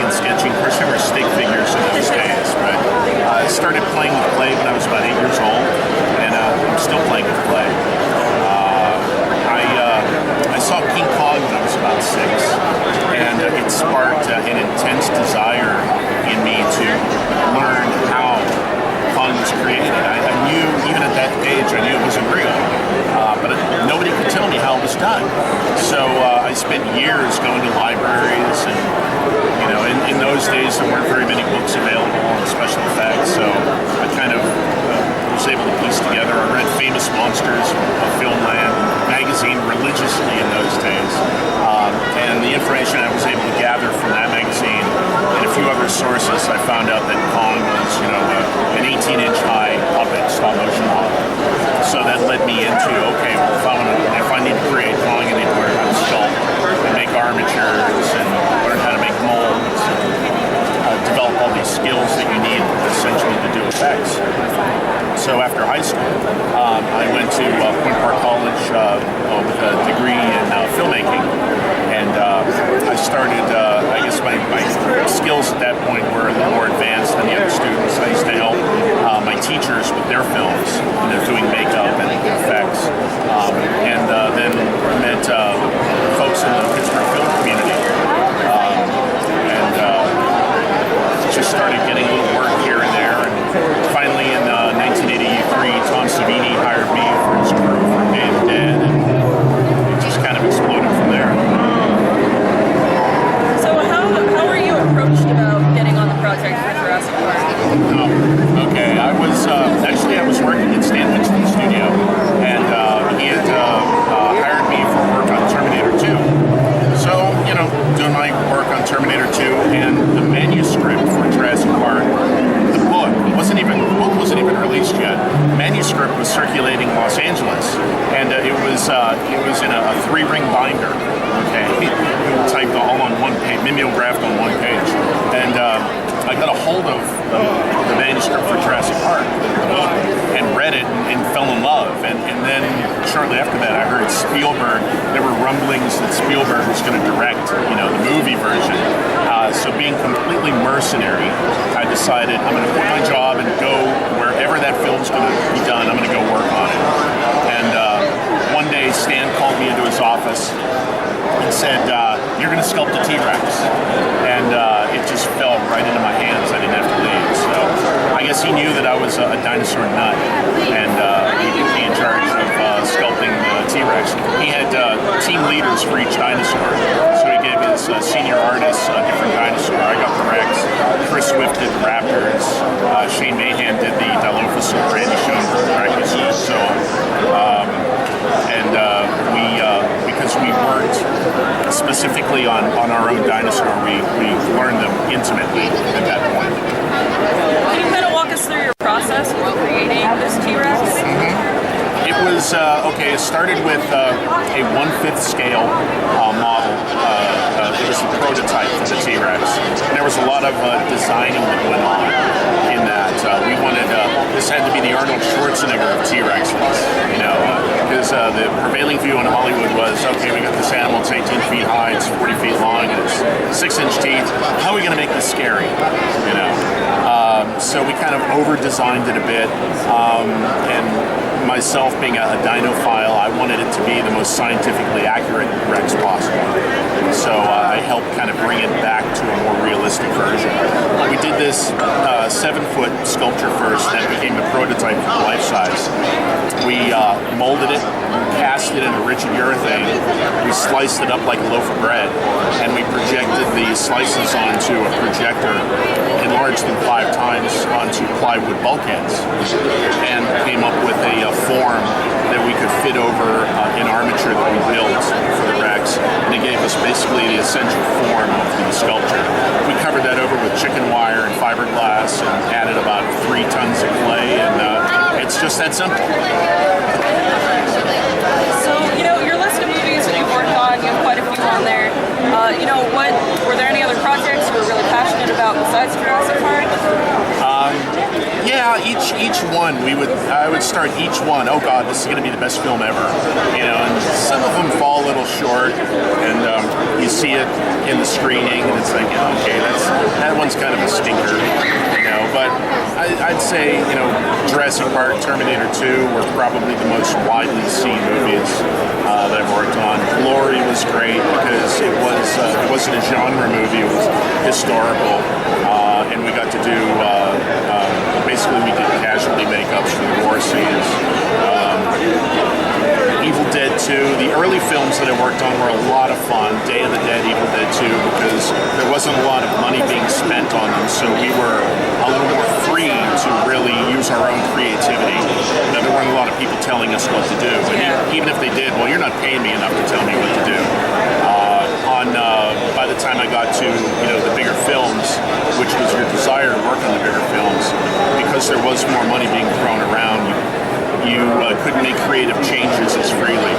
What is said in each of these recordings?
and sketching. Of course, there were stick figures in those days, but I started playing with clay when I was about 8 years old, and I'm still playing with clay. I saw King Kong when I was about 6, and it sparked an intense desire in me to learn how Kong was created. I knew, even at that age, I knew it wasn't real, but nobody could tell me how it was done. So I spent years going to libraries, and in those days there weren't very many books available on special effects, so I kind of was able to piece together. I read Famous Monsters of Filmland magazine religiously in those days, and the information I was able to gather from that magazine and a few other sources, I found out that Kong was, an 18-inch high puppet stop motion model. So that led me into, okay, well, if I need to create Kong, I need to learn how to sculpt and make armatures and learn how to make molds and develop all these skills that you need essentially to do effects. So after high school, I went to Point Park College with a degree in filmmaking, and I started, I guess my skills at that point were a little more advanced than the other students. I used to help my teachers with their films, doing makeup and effects, and then met folks in the Pittsburgh film community, and just started getting a little work here and there, and finally in 1983, Tom Savini hired me for his crew for Day of the Dead, and it just kind of exploded from there. So how were you approached about getting on the project for Jurassic Park? Okay, I was working at Stan Winston's studio, and he had hired me for work on Terminator 2. So, doing my work on Terminator 2 and the manuscript for Jurassic Park, the book wasn't even released yet. The manuscript was circulating Los Angeles, and it was in a 3-ring binder. Okay, typed all on one page, mimeographed on one page, and I got a hold of the manuscript for Jurassic Park, the book, and read it and fell in love. And then shortly after that, I heard Spielberg. There were rumblings that Spielberg was going to direct, the movie version. So being completely mercenary, I decided I'm going to quit my job and go wherever that film's going to be done. I'm going to go work on it. And one day, Stan called me into his office and said, "You're going to sculpt a T-Rex," and it just fell right into my hands. I didn't have to leave. So I guess he knew that I was a dinosaur nut, and he put me in charge of sculpting the T-Rex. He had team leaders for each dinosaur, so he gave his senior artists a different dinosaur. I got the Rex, Chris Swift did the Raptors, Shane Mahan did the Dilophosaur, Randy Schoenberg, Brachiosaurus, so on. And because we worked specifically on our own dinosaur, we learned them intimately at that point. Can you kind of walk us through your process while creating this T-Rex? It was, it started with a 1/5 scale model. It was the prototype for the T-Rex. And there was a lot of designing that went on in that. We wanted, this had to be the Arnold Schwarzenegger of T-Rexes, because the prevailing view in Hollywood was, okay, we got this animal, it's 18 feet high, it's 40 feet long, and it's 6-inch teeth. How are we going to make this scary, So we kind of over-designed it a bit, and myself being a dinophile, I wanted it to be the most scientifically accurate Rex possible. So I helped kind of bring it back to a more realistic version. We did this 7-foot sculpture first, that became the prototype for life size. We molded it, cast it in a rigid urethane, we sliced it up like a loaf of bread, and we projected the slices onto a projector, enlarged them 5 times onto plywood bulkheads, and came up with a form that we could fit over an armature that we built for the Rex, and it gave us basically the essential form of the sculpture. We covered that over with chicken wire and fiberglass and added about 3 tons of clay, and it's just that simple. So, your list of movies that you've worked on, you have quite a few on there. Were there any other projects you were really passionate about besides Jurassic Park? Yeah, each one I would start each one. Oh God, this is going to be the best film ever, And some of them fall a little short, and you see it in the screening, and it's like, okay, one's kind of a stinker, but I'd say, Jurassic Park, Terminator 2 were probably the most widely seen movies that I've worked on. Glory was great because it wasn't a genre movie, it was historical, and we got to do, basically we did casualty makeups for the war scenes. Evil Dead 2, the early films that I worked on were a lot of fun. Day of the Dead, Evil Dead 2, because there wasn't a lot of money being spent on them, so we were a little more free to really use our own creativity. There weren't a lot of people telling us what to do, and even if they did, well, you're not paying me enough to tell me what to do. By the time I got to the bigger films, which was your desire to work on the bigger films, because there was more money being thrown around, you couldn't make creative changes as freely.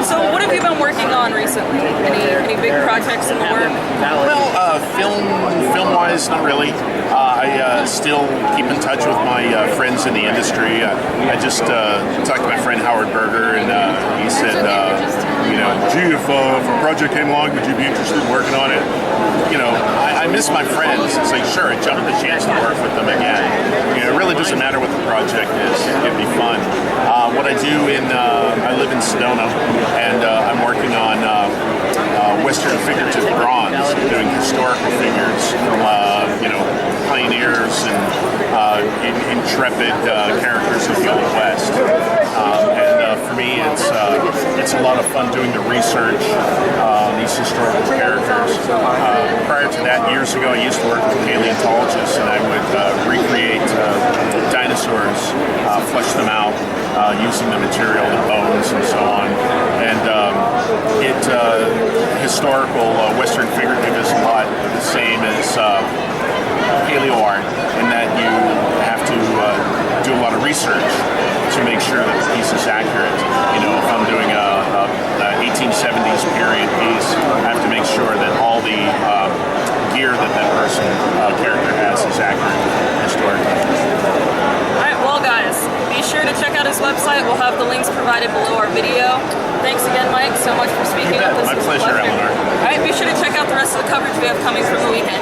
So what have you been working on recently? Any big projects in the work? Well, film-wise, not really. I still keep in touch with my friends in the industry. I just talked to my friend Howard Berger, and he said, gee, if a project came along, would you be interested in working on it? I miss my friends. It's like, sure, I'd jump at the chance to work with them again. It really doesn't matter what the project is. It'd be fun. What I do I live in Sedona, and I'm working on Western figurative bronze, doing historical figures from, pioneers and intrepid characters of the Old West. For me, it's a lot of fun doing the research on these historical characters. Prior to that, years ago, I used to work with paleontologists, and I would recreate dinosaurs, flesh them out, using the material, the bones, and so on. And historical Western figurative is a lot the same as paleo art, in that you have to do a lot of research to make sure that the piece is accurate. If I'm doing a 1870s period piece, I have to make sure that all the gear that character has is accurate historically. Alright, well guys, be sure to check out his website. We'll have the links provided below our video. Thanks again, Mike, so much for speaking with us. My pleasure, Eleanor. Alright, be sure to check out the rest of the coverage we have coming from the weekend.